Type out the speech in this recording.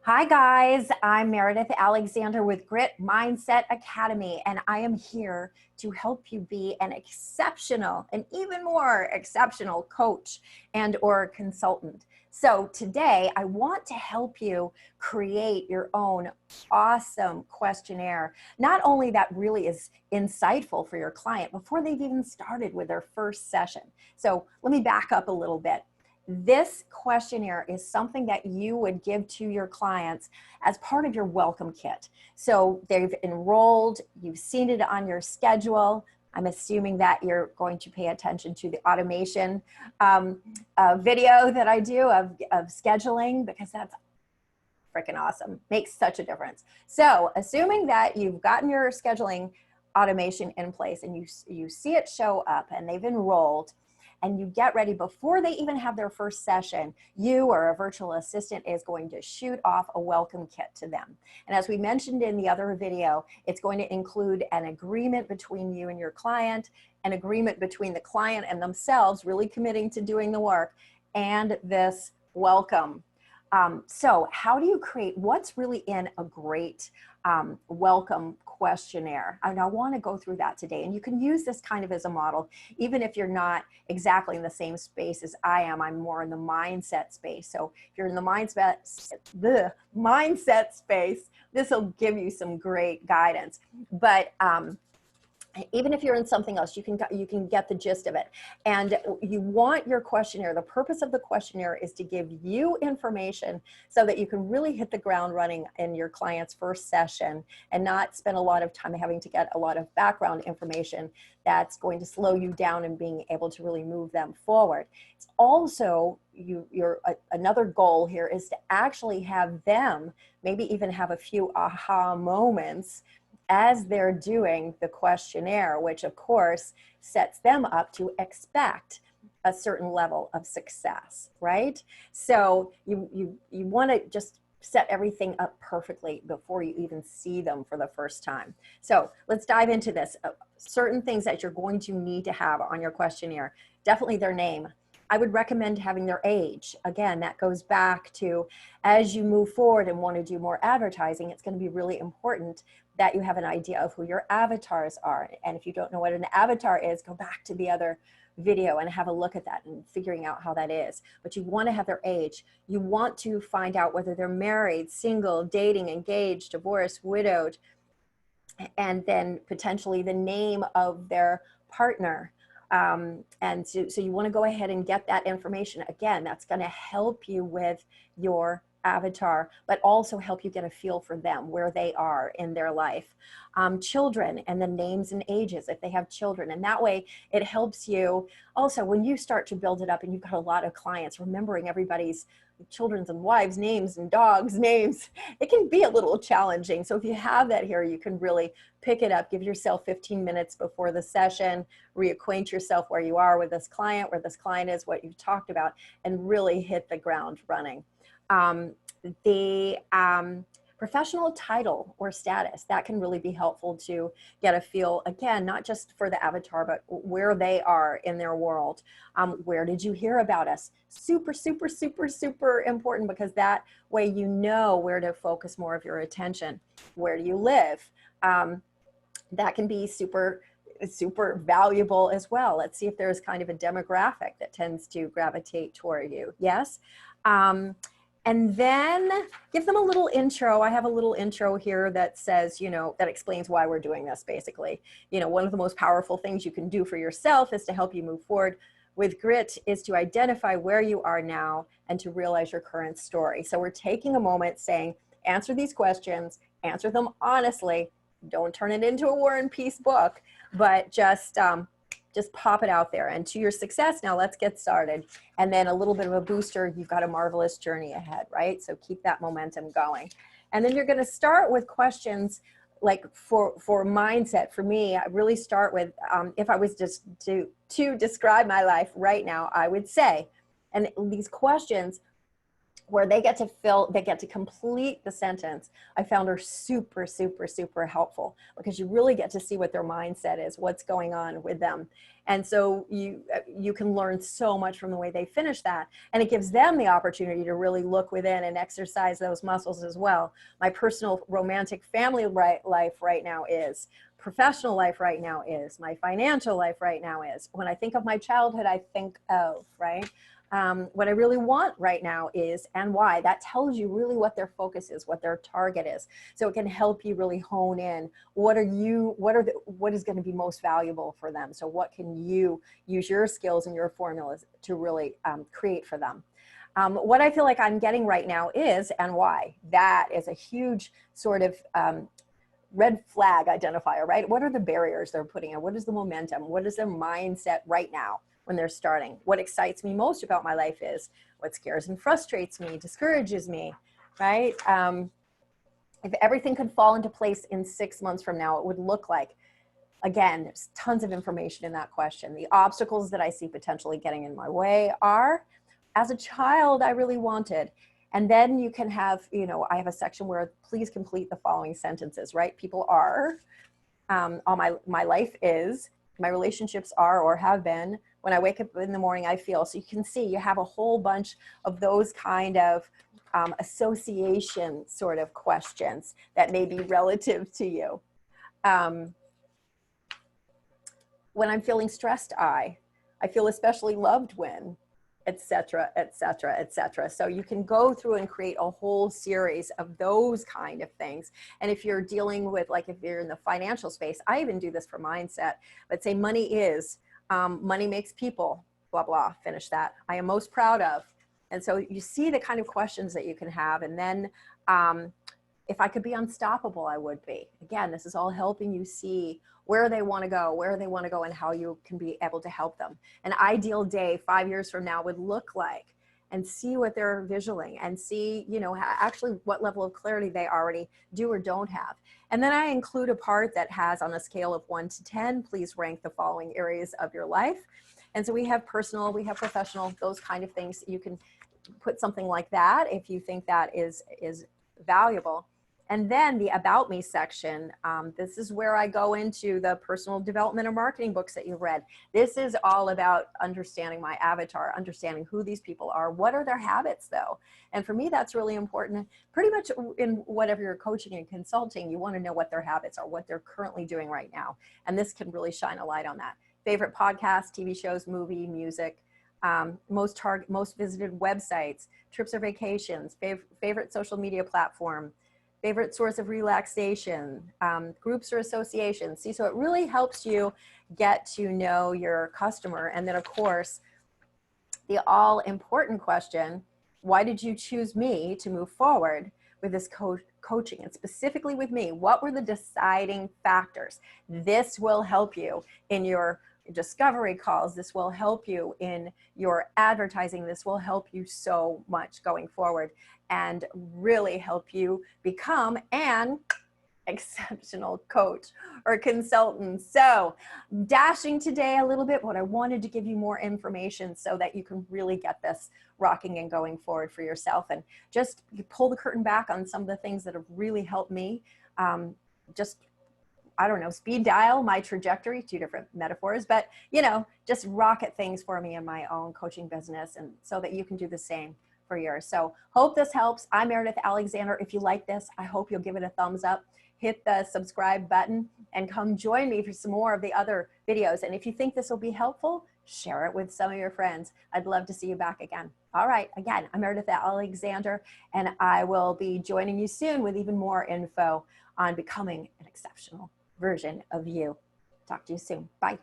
Hi guys, I'm Meridith Alexander with Grit Mindset Academy, and I am here to help you be an exceptional and even more exceptional coach and or consultant. So today I want to help you create your own awesome questionnaire. Not only that really is insightful for your client before they've even started with their first session. So let me back up a little bit. This questionnaire is something that you would give to your clients as part of your welcome kit. So they've enrolled, you've seen it on your schedule. I'm assuming that you're going to pay attention to the automation video that I do of scheduling, because that's freaking awesome. Makes such a difference. So assuming that you've gotten your scheduling automation in place and you see it show up and they've enrolled, and you get ready before they even have their first session, you or a virtual assistant is going to shoot off a welcome kit to them. And as we mentioned in the other video, it's going to include an agreement between you and your client, an agreement between the client and themselves, really committing to doing the work, and this welcome. So how do you create what's really in a great welcome questionnaire? And I want to go through that today. And you can use this kind of as a model, even if you're not exactly in the same space as I am. I'm more in the mindset space. So if you're in the mindset space, this will give you some great guidance. But even if you're in something else, you can get the gist of it. And you want your questionnaire, the purpose of the questionnaire is to give you information so that you can really hit the ground running in your client's first session and not spend a lot of time having to get a lot of background information that's going to slow you down and being able to really move them forward. It's also, another goal here is to actually have them maybe even have a few aha moments as they're doing the questionnaire, which of course sets them up to expect a certain level of success, right? So you want to just set everything up perfectly before you even see them for the first time. So let's dive into this. Certain things that you're going to need to have on your questionnaire: definitely their name. I would recommend having their age. Again, that goes back to, as you move forward and want to do more advertising, it's going to be really important that you have an idea of who your avatars are. And if you don't know what an avatar is, go back to the other video and have a look at that and figuring out how that is. But you want to have their age. You want to find out whether they're married, single, dating, engaged, divorced, widowed, and then potentially the name of their partner. And so you want to go ahead and get that information. Again, that's going to help you with your avatar, but also help you get a feel for them, where they are in their life. Children, and the names and ages if they have children. And that way it helps you also when you start to build it up and you've got a lot of clients, remembering everybody's children's and wives' names and dogs' names. It can be a little challenging. So if you have that here, you can really pick it up, give yourself 15 minutes before the session, reacquaint yourself where you are with this client, where this client is, what you've talked about, and really hit the ground running. Professional title or status, that can really be helpful to get a feel, again, not just for the avatar, but where they are in their world. Where did you hear about us? Super, super, super, super important, because that way you know where to focus more of your attention. Where do you live? That can be super valuable as well. Let's see if there's kind of a demographic that tends to gravitate toward you. Yes. And then give them a little intro. I have a little intro here that says, that explains why we're doing this, basically. One of the most powerful things you can do for yourself is to help you move forward with grit is to identify where you are now and to realize your current story. So we're taking a moment saying, answer these questions, answer them honestly. Don't turn it into a War and Peace book, but just pop it out there. And to your success, now let's get started. And then a little bit of a booster, you've got a marvelous journey ahead, right? So keep that momentum going. And then you're going to start with questions like for mindset. For me, I really start with, if I was just to describe my life right now, I would say, and these questions where they get to complete the sentence. I found her super, super, super helpful, because you really get to see what their mindset is, what's going on with them. And so you can learn so much from the way they finish that. And it gives them the opportunity to really look within and exercise those muscles as well. My personal romantic family life right now is, professional life right now is, my financial life right now is. When I think of my childhood, I think of, right? What I really want right now is, and why. That tells you really what their focus is, what their target is. So it can help you really hone in. What is going to be most valuable for them? So what can you use your skills and your formulas to really create for them? What I feel like I'm getting right now is, and why. That is a huge sort of red flag identifier, right? What are the barriers they're putting in? What is the momentum? What is their mindset right now when they're starting? What excites me most about my life is, what scares and frustrates me, discourages me, right? If everything could fall into place in 6 months from now, it would look like, again, there's tons of information in that question. The obstacles that I see potentially getting in my way are, as a child, I really wanted. And then you can have, I have a section where please complete the following sentences, right? People are, all my life is, my relationships are or have been, when I wake up in the morning, I feel. So you can see you have a whole bunch of those kind of association sort of questions that may be relative to you. When I'm feeling stressed, I feel especially loved when, etc., etc., etc. So you can go through and create a whole series of those kind of things. And if you're dealing with, like, if you're in the financial space, I even do this for mindset, but say money is, money makes people, blah, blah, finish that. I am most proud of. And so you see the kind of questions that you can have. And then if I could be unstoppable, I would be. Again, this is all helping you see where they want to go, and how you can be able to help them. An ideal day 5 years from now would look like, and see what they're visualizing, and see, actually what level of clarity they already do or don't have. And then I include a part that has, on a scale of 1 to 10, please rank the following areas of your life. And so we have personal, we have professional, those kind of things. You can put something like that if you think that is valuable. And then the About Me section, this is where I go into the personal development and marketing books that you've read. This is all about understanding my avatar, understanding who these people are. What are their habits, though? And for me, that's really important. Pretty much in whatever you're coaching and consulting, you want to know what their habits are, what they're currently doing right now. And this can really shine a light on that. Favorite podcasts, TV shows, movie, music, most visited websites, trips or vacations, favorite social media platform, favorite source of relaxation, groups or associations. See, so it really helps you get to know your customer. And then, of course, the all important question, why did you choose me to move forward with this coaching, and specifically with me? What were the deciding factors? This will help you in your discovery calls. This will help you in your advertising. This will help you so much going forward, and really help you become an exceptional coach or consultant. So dashing today a little bit, but I wanted to give you more information so that you can really get this rocking and going forward for yourself, and just pull the curtain back on some of the things that have really helped me. I don't know, speed dial my trajectory, 2 different metaphors, but just rocket things for me in my own coaching business, and so that you can do the same for yours. So hope this helps. I'm Meridith Alexander. If you like this, I hope you'll give it a thumbs up, hit the subscribe button, and come join me for some more of the other videos. And if you think this will be helpful, share it with some of your friends. I'd love to see you back again. All right, again, I'm Meridith Alexander, and I will be joining you soon with even more info on becoming an exceptional version of you. Talk to you soon. Bye.